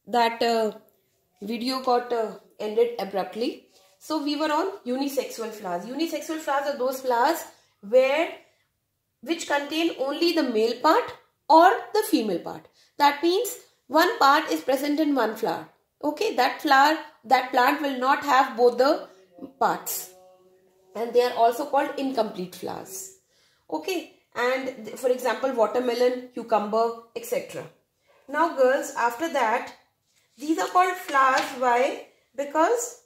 that video got ended abruptly. So we were on unisexual flowers. Unisexual flowers are those flowers which contain only the male part or the female part. That means one part is present in one flower. Okay, that plant will not have both the parts, and they are also called incomplete flowers. Okay, and for example, watermelon, cucumber, etc. Now girls, after that, these are called flowers. Why? Because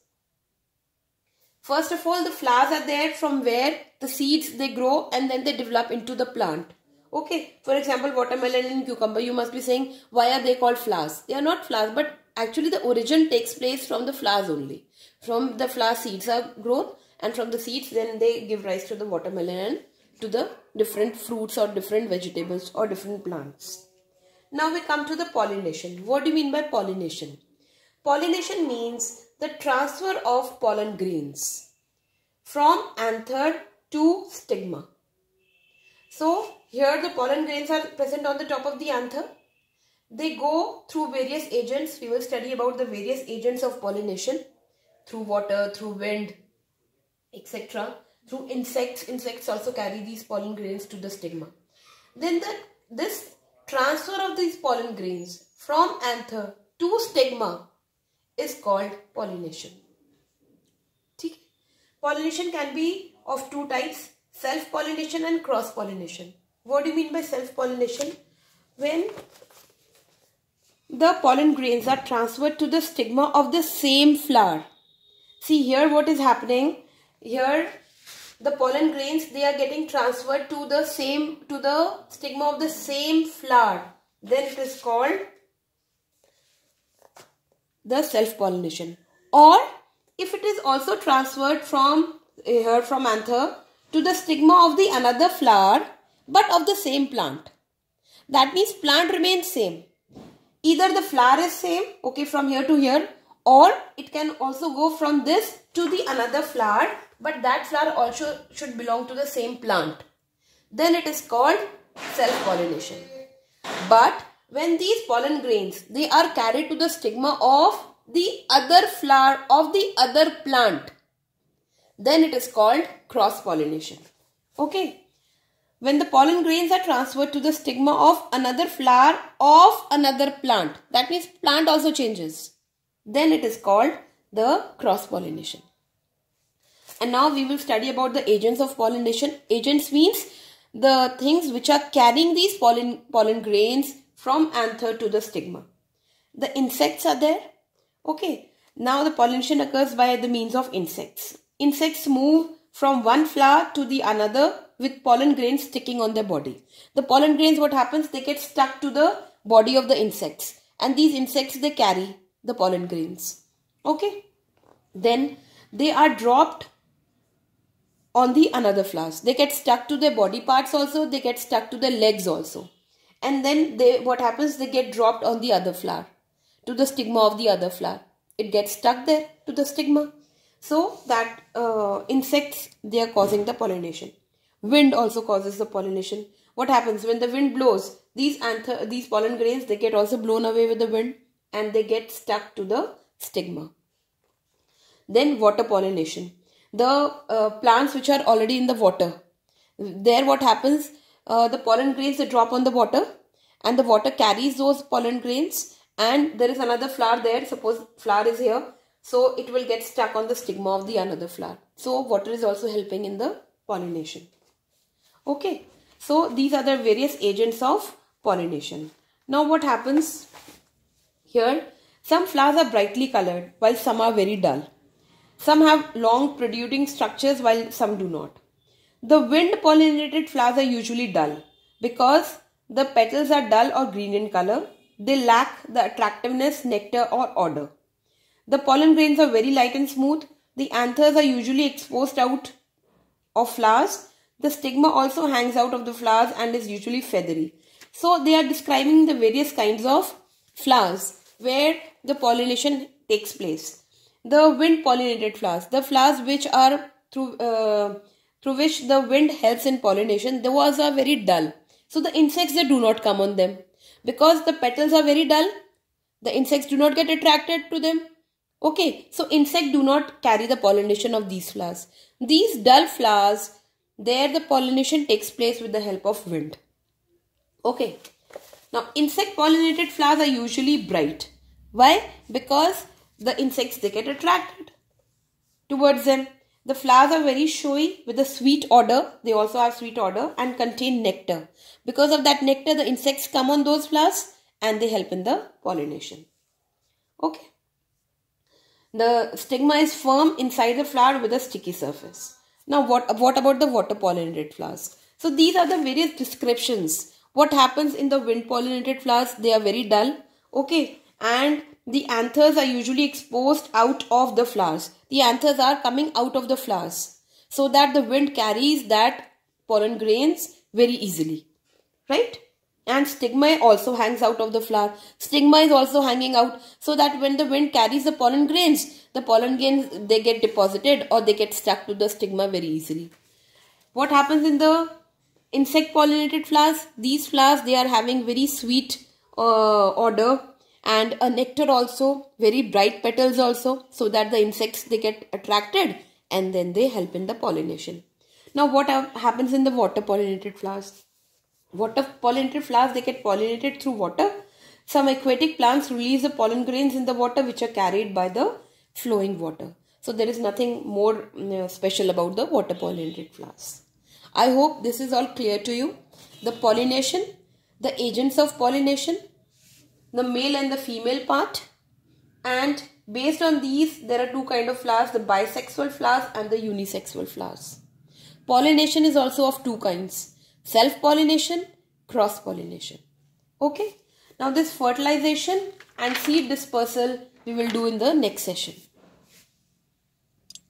first of all, the flowers are there from where the seeds they grow and then they develop into the plant. Okay, for example, watermelon and cucumber, you must be saying, why are they called flowers? They are not flowers, but actually the origin takes place from the flowers only. From the flower seeds are grown, and from the seeds then they give rise to the watermelon and to the different fruits or different vegetables or different plants. Now we come to the pollination. What do you mean by pollination? Pollination means the transfer of pollen grains from anther to stigma. So here the pollen grains are present on the top of the anther. They go through various agents. We will study about the various agents of pollination, through water, through wind, etc. Through insects. Insects also carry these pollen grains to the stigma. Then this transfer of these pollen grains from anther to stigma is called pollination. Okay? Pollination can be of two types: self-pollination and cross-pollination. What do you mean by self-pollination? When the pollen grains are transferred to the stigma of the same flower. See here what is happening. Here the pollen grains, they are getting transferred to the stigma of the same flower. Then it is called the self-pollination. Or if it is also transferred from anther to the stigma of the another flower but of the same plant. That means plant remains same. Either the flower is same, okay, from here to here, or it can also go from this to the another flower, but that flower also should belong to the same plant. Then it is called self-pollination. But when these pollen grains, they are carried to the stigma of the other flower of the other plant, then it is called cross-pollination. Okay. When the pollen grains are transferred to the stigma of another flower of another plant, that means plant also changes, then it is called the cross-pollination. And now we will study about the agents of pollination. Agents means the things which are carrying these pollen grains from anther to the stigma. The insects are there. Okay. Now the pollination occurs by the means of insects. Insects move from one flower to the another with pollen grains sticking on their body. The pollen grains, what happens? They get stuck to the body of the insects. And these insects, they carry the pollen grains. Okay. Then they are dropped on the another flowers. They get stuck to their body parts also. They get stuck to their legs also. And then what happens? They get dropped on the other flower, to the stigma of the other flower. It gets stuck there to the stigma. So that insects, they are causing the pollination. Wind also causes the pollination. What happens when the wind blows? These pollen grains, they get also blown away with the wind and they get stuck to the stigma. Then water pollination. The plants which are already in the water. There what happens? The pollen grains, they drop on the water and the water carries those pollen grains, and there is another flower there. Suppose flower is here. So it will get stuck on the stigma of the another flower. So water is also helping in the pollination. Okay. So these are the various agents of pollination. Now what happens? Here some flowers are brightly colored while some are very dull. Some have long protruding structures while some do not. The wind pollinated flowers are usually dull because the petals are dull or green in color. They lack the attractiveness, nectar or odor. The pollen grains are very light and smooth. The anthers are usually exposed out of flowers. The stigma also hangs out of the flowers and is usually feathery. So they are describing the various kinds of flowers where the pollination takes place. The wind pollinated flowers, the flowers which are through which the wind helps in pollination, those are very dull. So the insects, they do not come on them because the petals are very dull. The insects do not get attracted to them. Okay, so insects do not carry the pollination of these flowers. These dull flowers, there the pollination takes place with the help of wind. Okay, now insect pollinated flowers are usually bright. Why? Because the insects, they get attracted towards them. The flowers are very showy with a sweet odor. They also have sweet odor and contain nectar. Because of that nectar, the insects come on those flowers and they help in the pollination. Okay. The stigma is firm inside the flower with a sticky surface. Now what about the water pollinated flowers? So these are the various descriptions. What happens in the wind pollinated flowers? They are very dull. Okay. And the anthers are usually exposed out of the flowers. The anthers are coming out of the flowers so that the wind carries that pollen grains very easily. Right? And stigma also hangs out of the flower. Stigma is also hanging out so that when the wind carries the pollen grains, they get deposited or they get stuck to the stigma very easily. What happens in the insect pollinated flowers? These flowers, they are having very sweet odor and a nectar also, very bright petals also, so that the insects, they get attracted and then they help in the pollination. Now what happens in the water pollinated flowers? Water pollinated flowers, they get pollinated through water. Some aquatic plants release the pollen grains in the water which are carried by the flowing water. So there is nothing more special about the water pollinated flowers. I hope this is all clear to you. The pollination, the agents of pollination, the male and the female part, and based on these there are two kinds of flowers, the bisexual flowers and the unisexual flowers. Pollination is also of two kinds. Self-pollination, cross-pollination. Okay. Now this fertilization and seed dispersal we will do in the next session.